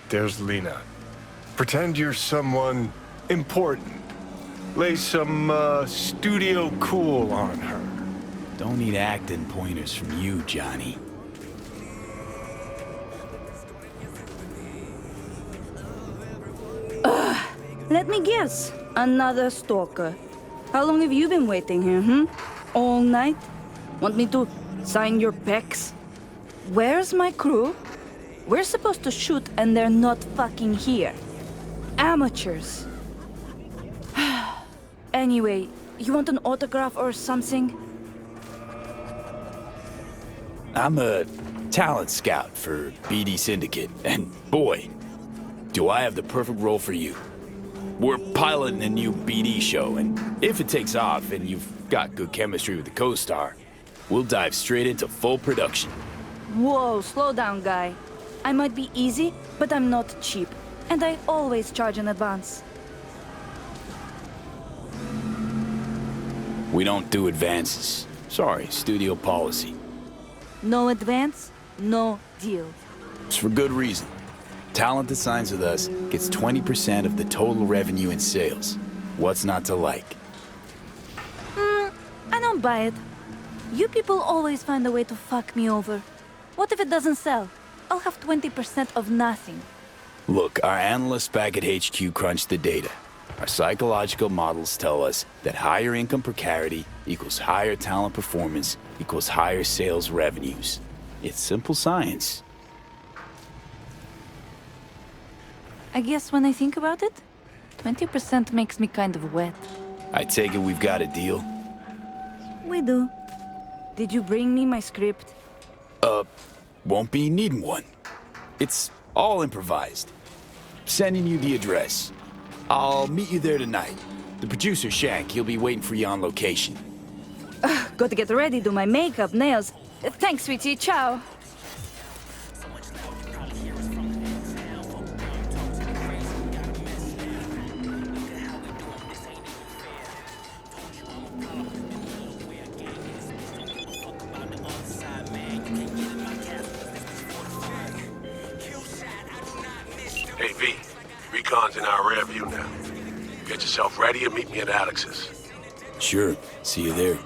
there's Lena. Pretend you're someone important. Lay some, studio cool on her. Don't need acting pointers from you, Johnny. Let me guess. Another stalker. How long have you been waiting here, All night? Want me to sign your pecs? Where's my crew? We're supposed to shoot and they're not fucking here. Amateurs. Anyway, you want an autograph or something? I'm a talent scout for BD Syndicate, and boy, do I have the perfect role for you. We're piloting a new BD show, and if it takes off and you've got good chemistry with the co-star, we'll dive straight into full production. Whoa, slow down, guy. I might be easy, but I'm not cheap, and I always charge in advance. We don't do advances. Sorry, studio policy. No advance, no deal. It's for good reason. Talent that signs with us gets 20% of the total revenue in sales. What's not to like? I don't buy it. You people always find a way to fuck me over. What if it doesn't sell? I'll have 20% of nothing. Look, our analysts back at HQ crunch the data. Our psychological models tell us that higher income per carry equals higher talent performance equals higher sales revenues. It's simple science. I guess when I think about it, 20% makes me kind of wet. I take it we've got a deal? We do. Did you bring me my script? Won't be needing one. It's all improvised. Sending you the address. I'll meet you there tonight. The producer, Shank, he'll be waiting for you on location. Got to get ready, do my makeup, nails. Thanks, sweetie. Ciao. Hey, V. Recon's in our rear view now. Get yourself ready and meet me at Alex's. Sure. See you there.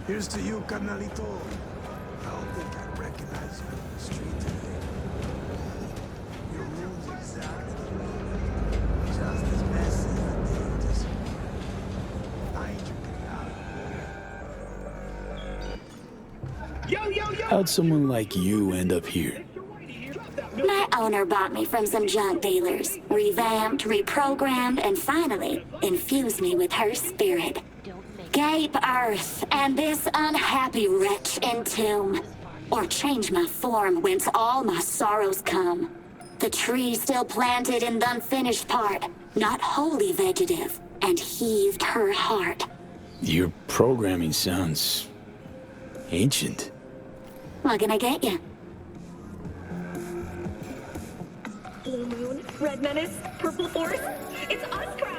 Here's to you, carnalito. I don't think I'd recognize you in the street today. Your room's exactly the way. Just as messy as the day just I ain't drinking out. How'd someone like you end up here? My owner bought me from some junk dealers, revamped, reprogrammed, and finally infused me with her spirit. Gape earth and this unhappy wretch entomb, or change my form whence all my sorrows come. The tree still planted in the unfinished part, not wholly vegetative, and heaved her heart. Your programming sounds ancient. What can I get you? Blue moon, red menace, purple force. It's us, crap!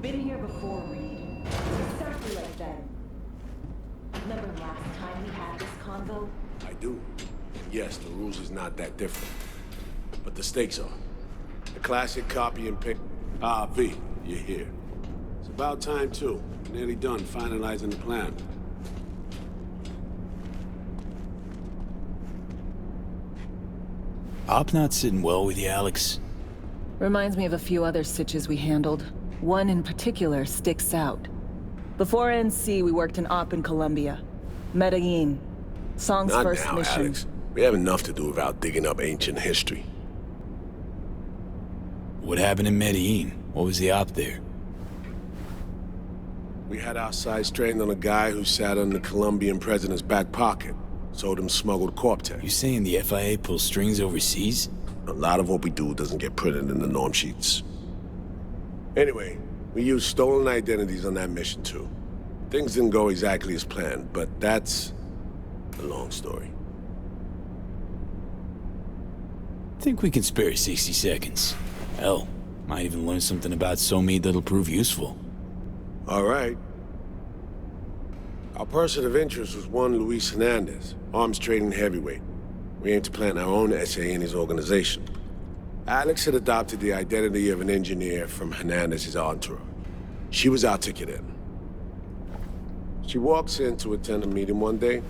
Been here before, Reed. Exactly like then. Remember last time we had this convo? I do. Yes, the rules is not that different. But the stakes are. The classic copy and pick. Ah, V, you're here. It's about time, too. Nearly done finalizing the plan. Op not sitting well with you, Alex. Reminds me of a few other sitches we handled. One in particular sticks out. Before NC, we worked in Op in Colombia. Medellin. Song's Not first now, mission. Alex. We have enough to do without digging up ancient history. What happened in Medellin? What was the op there? We had our sights trained on a guy who sat on the Colombian president's back pocket. Sold him smuggled corp-tech. You saying the FIA pulls strings overseas? A lot of what we do doesn't get printed in the norm sheets. Anyway, we used stolen identities on that mission too. Things didn't go exactly as planned, but that's a long story. Think we can spare 60 seconds. Hell, might even learn something about Somi that'll prove useful. All right. Our person of interest was one Luis Hernandez, arms trading heavyweight. We aim to plant our own SA in his organization. Alex had adopted the identity of an engineer from Hernandez's entourage. She was our ticket in. She walks in to attend a meeting one day.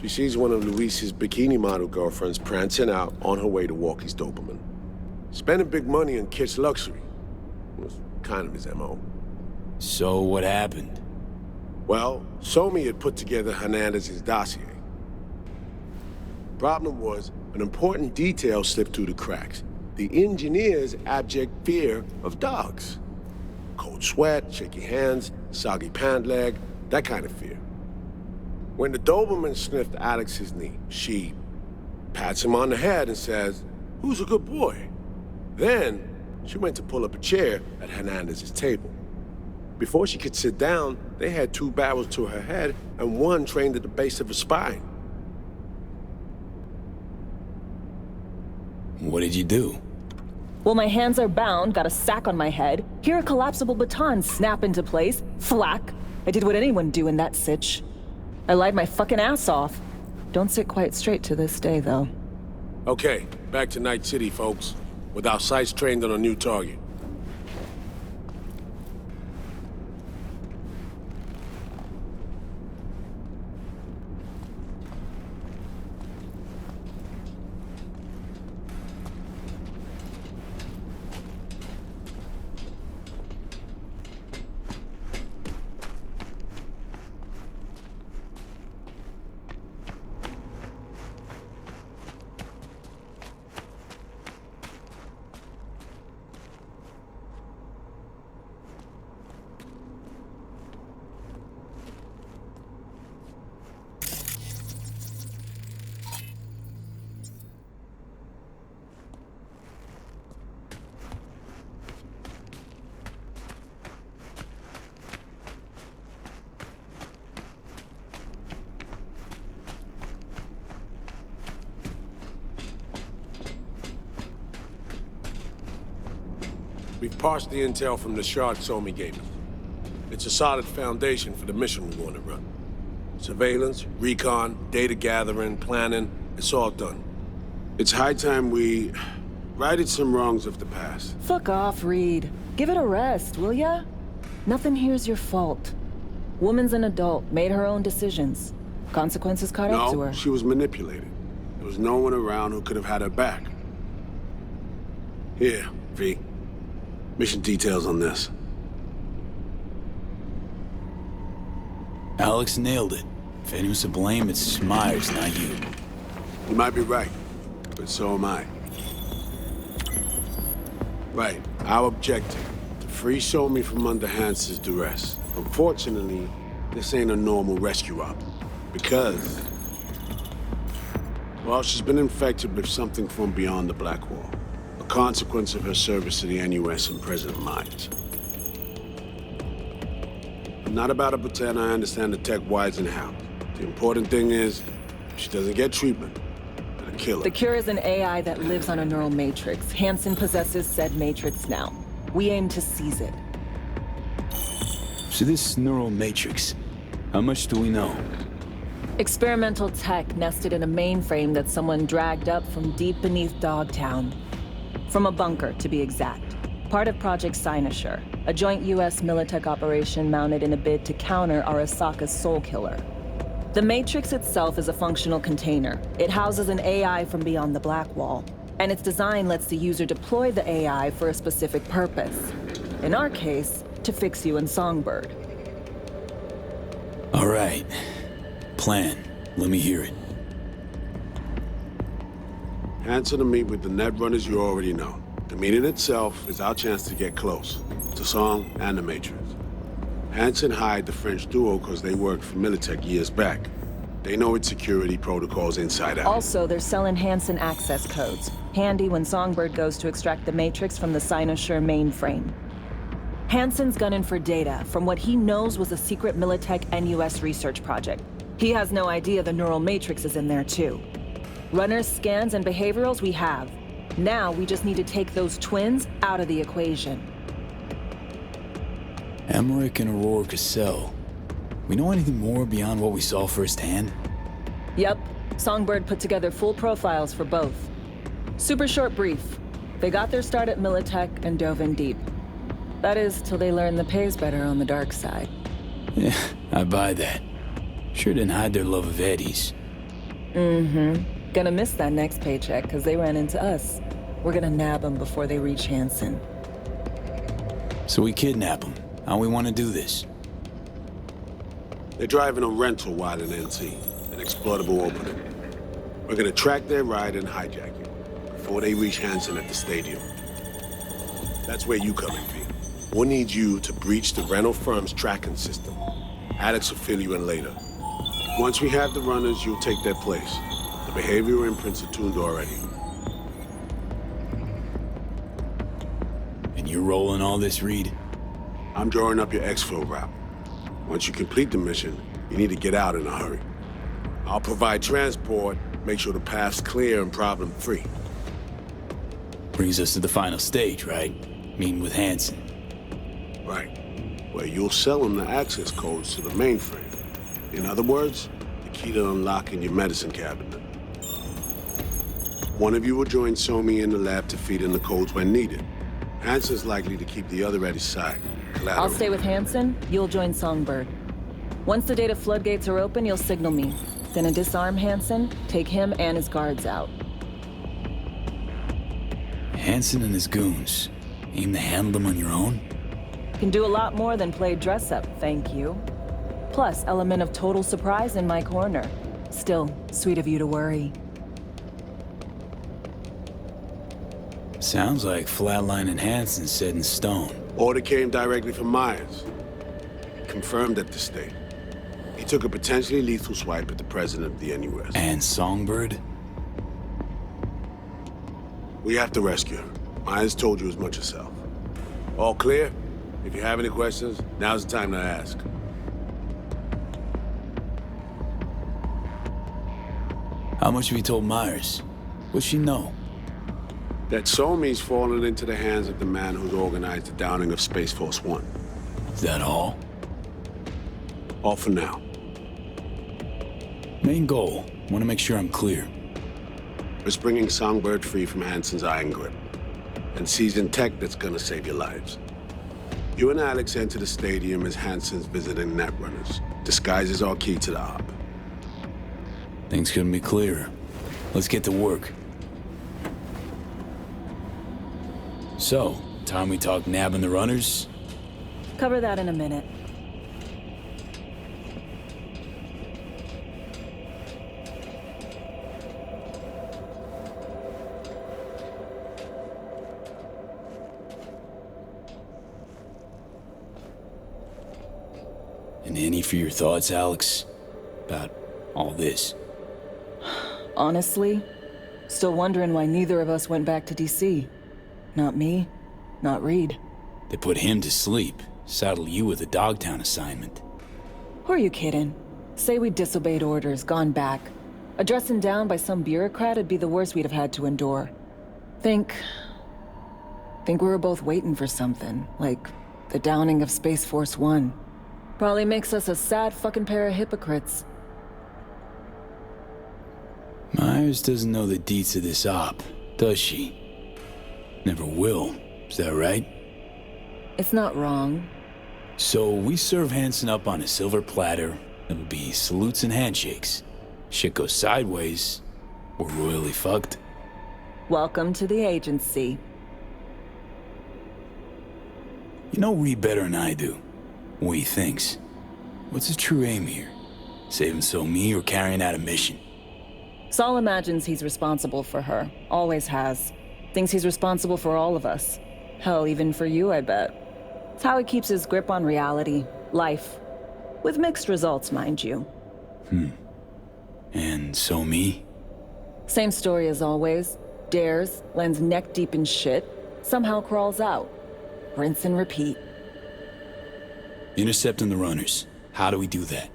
She sees one of Luis's bikini model girlfriends prancing out on her way to walk his Doberman. Spending big money on kitsch luxury was kind of his MO. So what happened? Well, Somi had put together Hernandez's dossier. Problem was, an important detail slipped through the cracks. The engineer's abject fear of dogs. Cold sweat, shaky hands, soggy pant leg, that kind of fear. When the Doberman sniffed Alex's knee, she pats him on the head and says, "Who's a good boy?" Then, she went to pull up a chair at Hernandez's table. Before she could sit down, they had two barrels to her head and one trained at the base of her spine. What did you do? Well, my hands are bound, got a sack on my head. Hear a collapsible baton snap into place. Thwack. I did what anyone do in that sitch. I lied my fucking ass off. Don't sit quite straight to this day, though. Okay, back to Night City, folks. With our sights trained on a new target. We've parsed the intel from the shard Somi gave us. It's a solid foundation for the mission we want to run. Surveillance, recon, data gathering, planning, it's all done. It's high time we righted some wrongs of the past. Fuck off, Reed. Give it a rest, will ya? Nothing here's your fault. Woman's an adult, made her own decisions. Consequences caught up to No, her. she was manipulated. There was no one around who could have had her back. Here, V. Mission details on this. Alex nailed it. If anyone's to blame, it's Myers, not you. You might be right, but so am I. Right, our objective, to free Somi from under Hansen's duress. Unfortunately, this ain't a normal rescue op. Because, well, she's been infected with something from beyond the Black Wall. A consequence of her service to the NUS and President Myers. I'm not about to pretend I understand the tech whys and hows. The important thing is, if she doesn't get treatment, it'll kill her. The cure is an AI that lives on a neural matrix. Hansen possesses said matrix now. We aim to seize it. So this neural matrix, how much do we know? Experimental tech nested in a mainframe that someone dragged up from deep beneath Dogtown. From a bunker, to be exact. Part of Project Cynosure, a joint US Militech operation mounted in a bid to counter Arasaka's soul killer. The Matrix itself is a functional container. It houses an AI from beyond the Black Wall, and its design lets the user deploy the AI for a specific purpose. In our case, to fix you and Songbird. All right. Plan. Let me hear it. Hansen to meet with the net runners you already know. The meeting itself is our chance to get close to Song and the Matrix. Hansen hired the French duo because they worked for Militech years back. They know its security protocols inside out. Also, they're selling Hansen access codes. Handy when Songbird goes to extract the Matrix from the Cynosure mainframe. Hansen's gunning for data from what he knows was a secret Militech NUS research project. He has no idea the neural matrix is in there too. Runners, scans, and behaviorals we have. Now we just need to take those twins out of the equation. Emmerich and Aurora Cassell. We know anything more beyond what we saw firsthand? Yep. Songbird put together full profiles for both. Super short brief. They got their start at Militech and dove in deep. That is, till they learned the pay's better on the dark side. Yeah, I buy that. Sure didn't hide their love of Eddie's. Mm-hmm. Gonna miss that next paycheck, because they ran into us. We're gonna nab them before they reach Hansen. So we kidnap them. How we want to do this? They're driving a rental while in NC, an exploitable opening. We're gonna track their ride and hijack it before they reach Hansen at the stadium. That's where you come in, V. We'll need you to breach the rental firm's tracking system. Alex will fill you in later. Once we have the runners, you'll take their place. The behavioral imprints are tuned already. And you're rolling all this, Reed? I'm drawing up your exfil route. Once you complete the mission, you need to get out in a hurry. I'll provide transport, make sure the path's clear and problem-free. Brings us to the final stage, right? Meeting with Hansen. Right. Where you'll sell him the access codes to the mainframe. In other words, the key to unlocking your medicine cabinet. One of you will join Somi in the lab to feed in the codes when needed. Hansen's likely to keep the other at his side. Collateral. I'll stay with Hansen, you'll join Songbird. Once the data floodgates are open, you'll signal me. Gonna disarm Hansen, take him and his guards out. Hansen and his goons. Aim to handle them on your own? Can do a lot more than play dress-up, thank you. Plus, element of total surprise in my corner. Still, sweet of you to worry. Sounds like flatlining Hansen's set in stone. Order came directly from Myers. Confirmed at the state. He took a potentially lethal swipe at the president of the NUS. And Songbird? We have to rescue her. Myers told you as much yourself. All clear? If you have any questions, now's the time to ask. How much have you told Myers? What's she know? That Somi's fallen into the hands of the man who's organized the downing of Space Force One. Is that all? All for now. Main goal. Want to make sure I'm clear. It's bringing Songbird free from Hansen's iron grip. And seasoned tech that's gonna save your lives. You and Alex enter the stadium as Hansen's visiting netrunners. Disguise is our key to the op. Things couldn't be clearer. Let's get to work. So, time we talk nabbing the runners? Cover that in a minute. And any for your thoughts, Alex? About all this? Honestly, still wondering why neither of us went back to DC. Not me, not Reed. They put him to sleep, saddle you with a Dogtown assignment. Who are you kidding? Say we disobeyed orders, gone back. A dressing down by some bureaucrat would be the worst we'd have had to endure. Think we were both waiting for something, like the downing of Space Force One. Probably makes us a sad fucking pair of hypocrites. Myers doesn't know the deets of this op, does she? Never will, is that right? It's not wrong. So we serve Hansen up on a silver platter. It'll be salutes and handshakes. Shit goes sideways, we're royally fucked. Welcome to the agency. You know Reed better than I do. What he thinks. What's his true aim here? Saving so me or carrying out a mission? Saul imagines he's responsible for her. Always has. Thinks he's responsible for all of us. Hell, even for you, I bet. It's how he keeps his grip on reality. Life. With mixed results, mind you. And so me? Same story as always. Dares, lands neck deep in shit, somehow crawls out. Rinse and repeat. Intercepting the runners. How do we do that?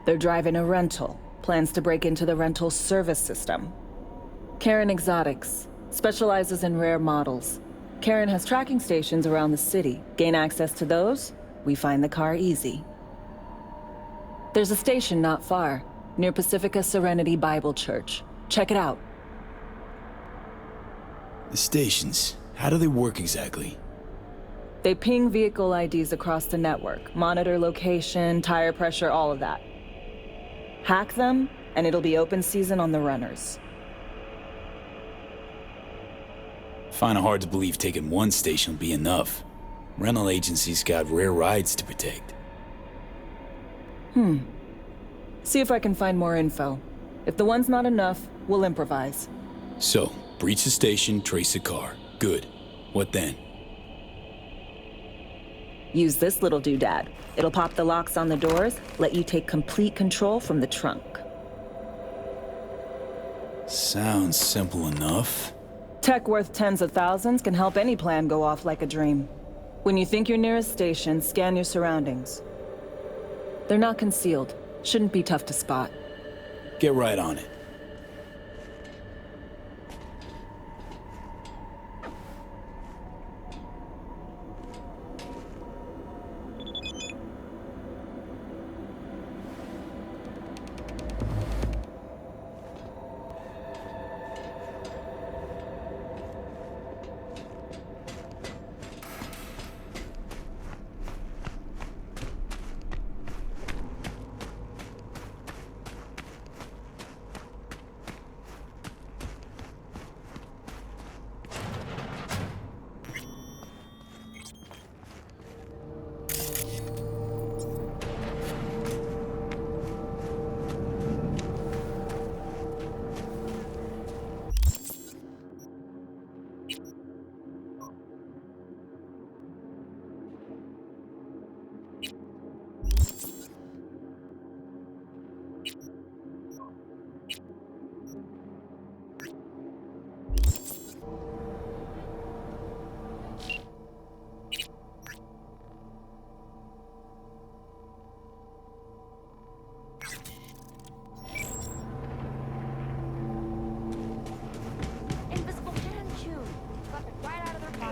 They're driving a rental. Plans to break into the rental service system. Karen Exotics. Specializes in rare models. Karen has tracking stations around the city. Gain access to those, we find the car easy. There's a station not far, near Pacifica Serenity Bible Church. Check it out. The stations, how do they work exactly? They ping vehicle IDs across the network, monitor location, tire pressure, all of that. Hack them, and it'll be open season on the runners. Find it hard to believe taking one station will be enough. Rental agencies got rare rides to protect. See if I can find more info. If the one's not enough, we'll improvise. So, breach the station, trace the car. Good. What then? Use this little doodad. It'll pop the locks on the doors, let you take complete control from the trunk. Sounds simple enough. Tech worth tens of thousands can help any plan go off like a dream. When you think you're near a station, scan your surroundings. They're not concealed. Shouldn't be tough to spot. Get right on it.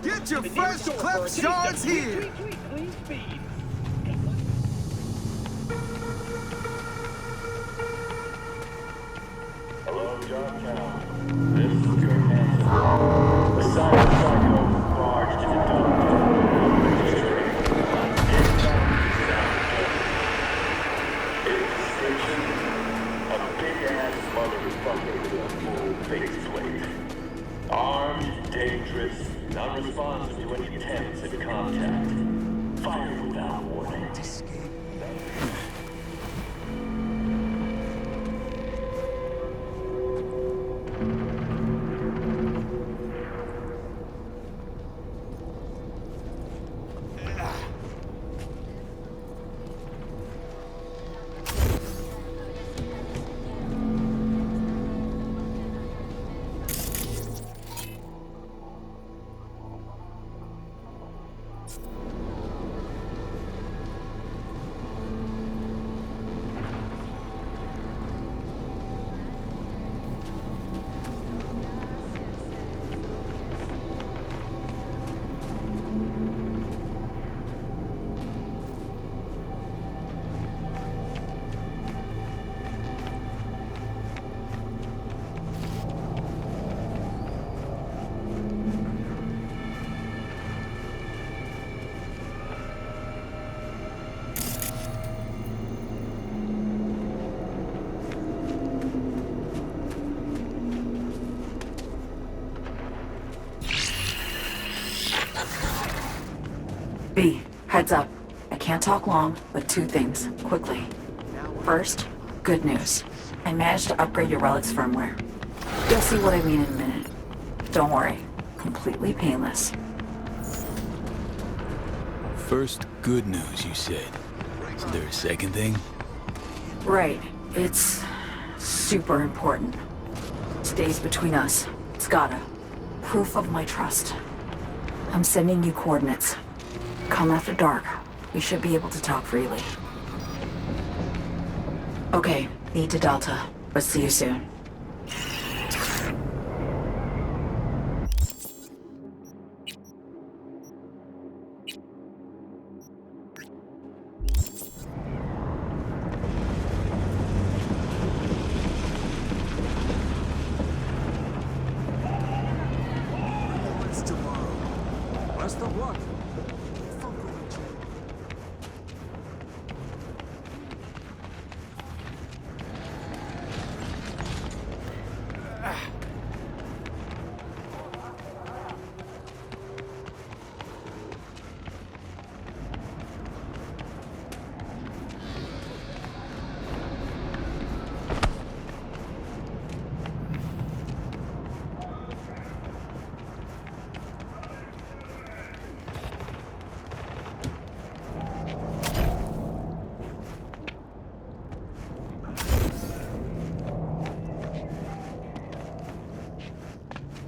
Get your first clip shards here! Armed, dangerous, non-responsive to any attempts at contact. Fire without warning. B, heads up. I can't talk long, but two things, quickly. First, good news. I managed to upgrade your relic's firmware. You'll see what I mean in a minute. Don't worry, completely painless. First, good news, you said. Is there a second thing? Right, it's super important. Stays between us. It's gotta. Proof of my trust. I'm sending you coordinates. Come after dark. We should be able to talk freely. Okay, need to Delta, but see you soon. What's tomorrow? What's the what?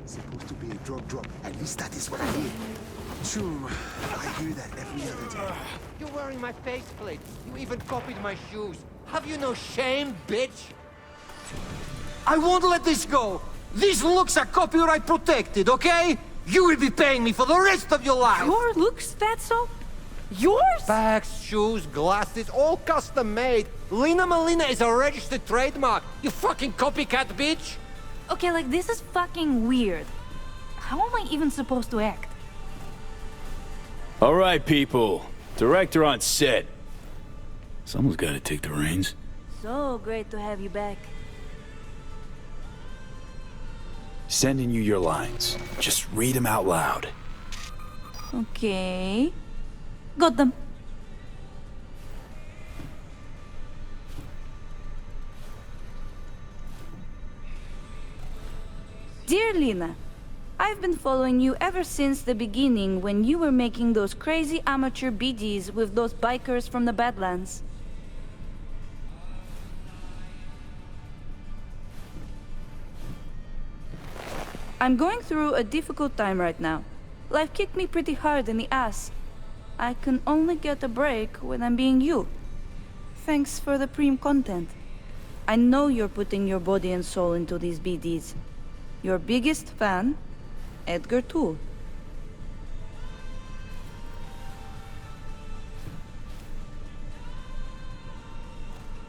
Supposed to be a drop. At least that is what I hear. True, I hear that every other day. You're wearing my faceplate. You even copied my shoes. Have you no shame, bitch? I won't let this go. These looks are copyright protected, okay? You will be paying me for the rest of your life. Your looks, Fatso? Yours? Bags, shoes, glasses, all custom made. Lina Malina is a registered trademark. You fucking copycat bitch. Okay, like, this is fucking weird. How am I even supposed to act? All right, people. Director on set. Someone's got to take the reins. So great to have you back. Sending you your lines. Just read them out loud. Okay. Got them. Dear Lina, I've been following you ever since the beginning when you were making those crazy amateur BDs with those bikers from the Badlands. I'm going through a difficult time right now. Life kicked me pretty hard in the ass. I can only get a break when I'm being you. Thanks for the Preem content. I know you're putting your body and soul into these BDs. Your biggest fan, Edgar Toole.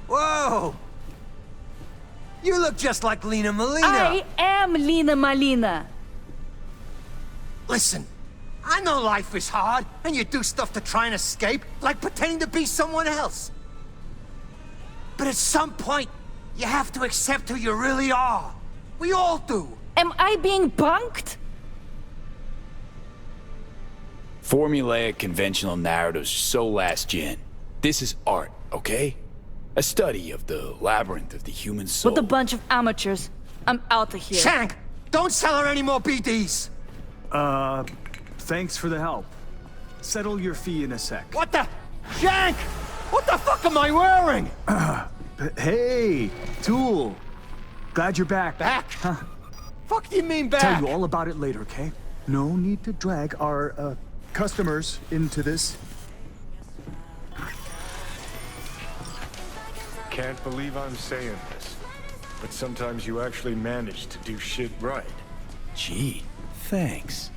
Whoa! You look just like Lena Molina. I am Lena Malina. Listen, I know life is hard, and you do stuff to try and escape, like pretending to be someone else. But at some point, you have to accept who you really are. We all do. Am I being punked? Formulaic conventional narratives are so last gen. This is art, okay? A study of the labyrinth of the human soul. With a bunch of amateurs. I'm out of here. Shank, don't sell her any more BDs. Thanks for the help. Settle your fee in a sec. What the? Shank! What the fuck am I wearing? Hey, Tool. Glad you're back. Back? Huh. Fuck do you mean back? Tell you all about it later, okay? No need to drag our, customers into this. Can't believe I'm saying this, but sometimes you actually manage to do shit right. Gee, thanks.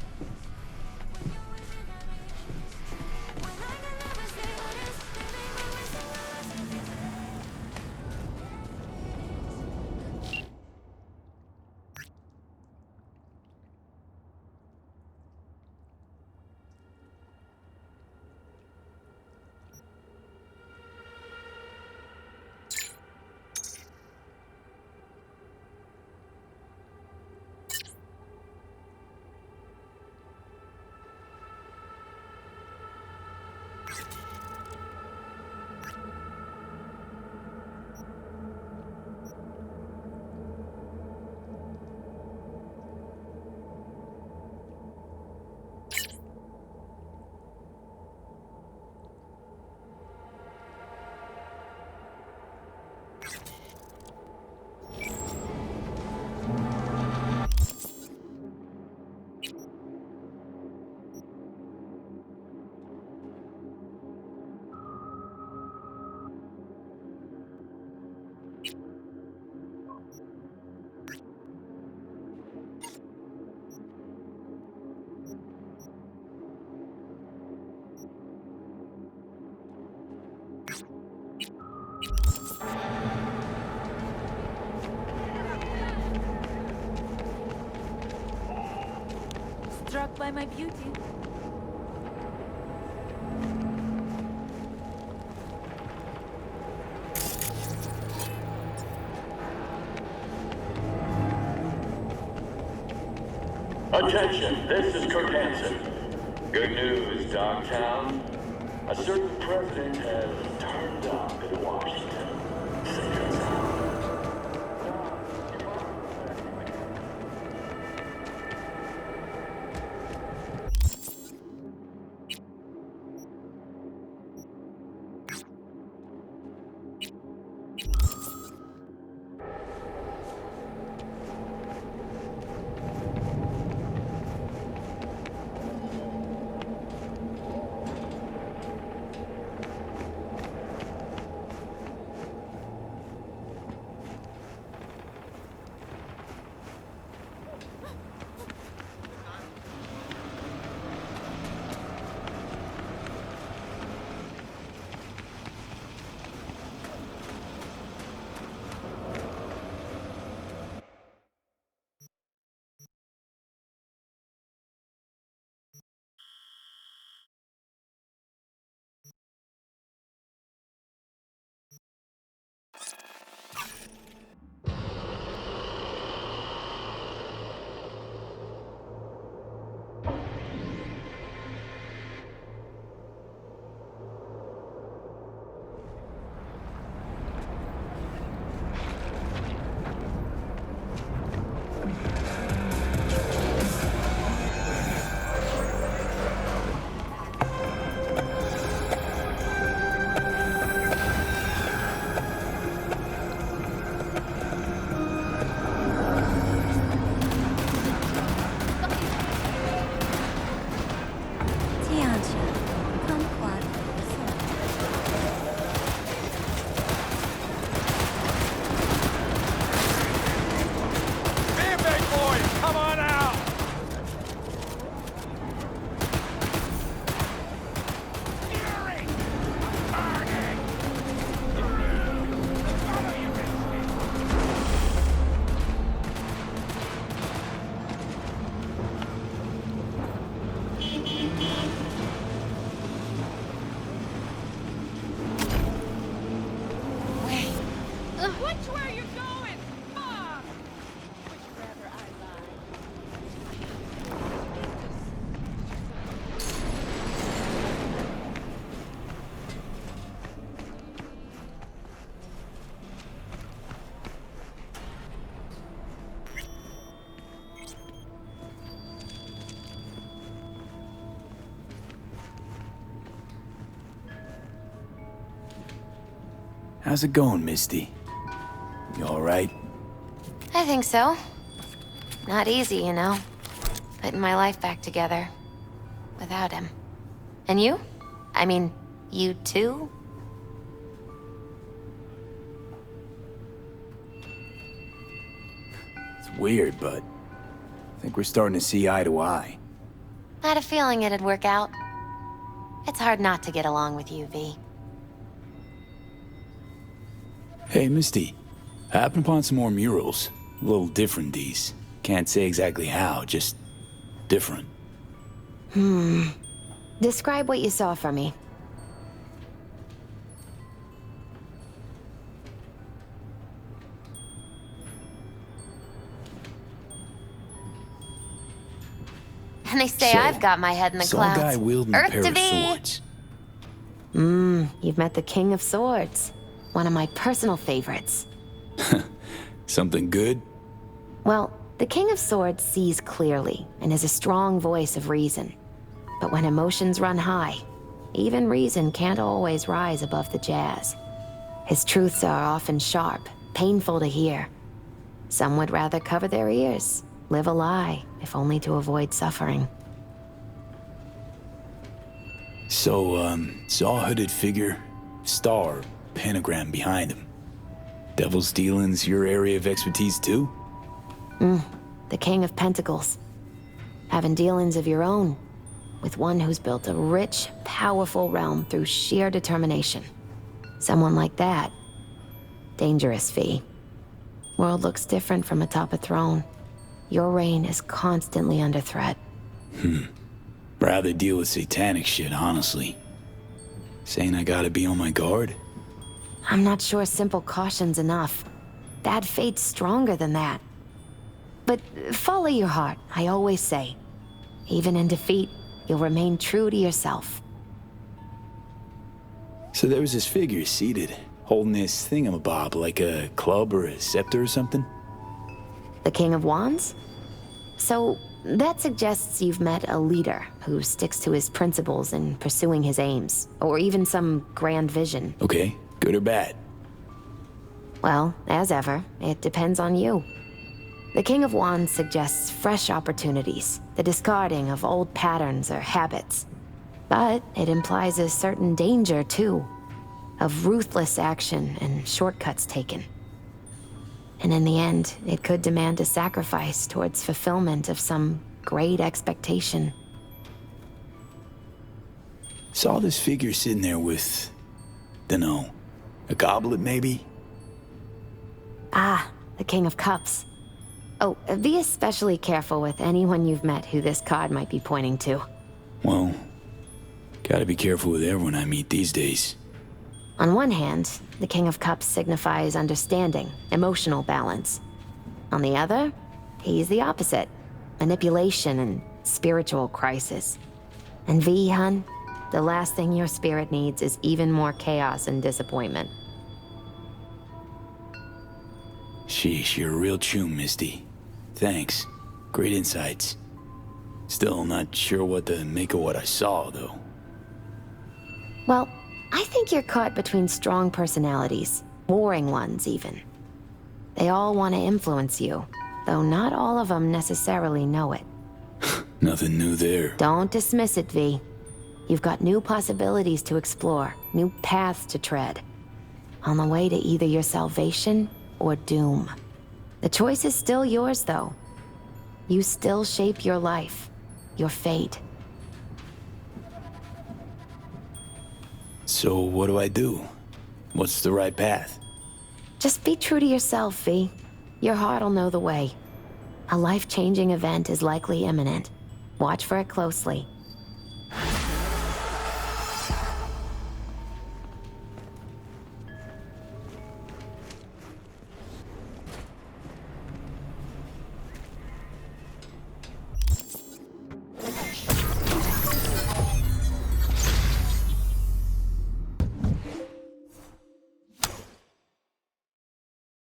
Struck by my beauty. Attention, this is Kirk Hansen. Good news, Dogtown. A certain president has turned up in Washington. Secrets out. Which way are you going? Mom! Would you rather I lie? How's it going, Misty? You all right? I think so. Not easy, you know. Putting my life back together. Without him. And you? I mean, you too? It's weird, but I think we're starting to see eye to eye. I had a feeling it'd work out. It's hard not to get along with you, V. Hey, Misty. I happened upon some more murals. A little different, these. Can't say exactly how, just different. Describe what you saw for me. And they say So, I've got my head in the saw clouds. a guy wielding a Earth pair to of V. swords. You've met the King of Swords. One of my personal favorites. Something good? Well, the King of Swords sees clearly and is a strong voice of reason. But when emotions run high, even reason can't always rise above the jazz. His truths are often sharp, painful to hear. Some would rather cover their ears, live a lie, if only to avoid suffering. So, saw a hooded figure, star, pentagram behind him. Devil's dealings your area of expertise too? The King of Pentacles. Having dealings of your own, with one who's built a rich, powerful realm through sheer determination. Someone like that. Dangerous, V. World looks different from atop a throne. Your reign is constantly under threat. Rather deal with satanic shit, honestly. Saying I gotta be on my guard? I'm not sure simple caution's enough. Bad fate's stronger than that. But follow your heart, I always say. Even in defeat, you'll remain true to yourself. So there was this figure seated, holding this thingamabob like a club or a scepter or something? The King of Wands? So, that suggests you've met a leader who sticks to his principles in pursuing his aims, or even some grand vision. Okay, good or bad? Well, as ever, it depends on you. The King of Wands suggests fresh opportunities, the discarding of old patterns or habits. But it implies a certain danger, too, of ruthless action and shortcuts taken. And in the end, it could demand a sacrifice towards fulfillment of some great expectation. Saw this figure sitting there with, dunno, a goblet maybe? Ah, the King of Cups. Oh, be especially careful with anyone you've met who this card might be pointing to. Well, gotta be careful with everyone I meet these days. On one hand, the King of Cups signifies understanding, emotional balance. On the other, he's the opposite, manipulation and spiritual crisis. And V, hun, the last thing your spirit needs is even more chaos and disappointment. Sheesh, you're a real chum, Misty. Thanks. Great insights. Still not sure what to make of what I saw, though. Well, I think you're caught between strong personalities, warring ones even. They all want to influence you, though not all of them necessarily know it. Nothing new there. Don't dismiss it, V. You've got new possibilities to explore, new paths to tread. On the way to either your salvation or doom. The choice is still yours, though. You still shape your life, your fate. So what do I do? What's the right path? Just be true to yourself, V. Your heart'll know the way. A life-changing event is likely imminent. Watch for it closely.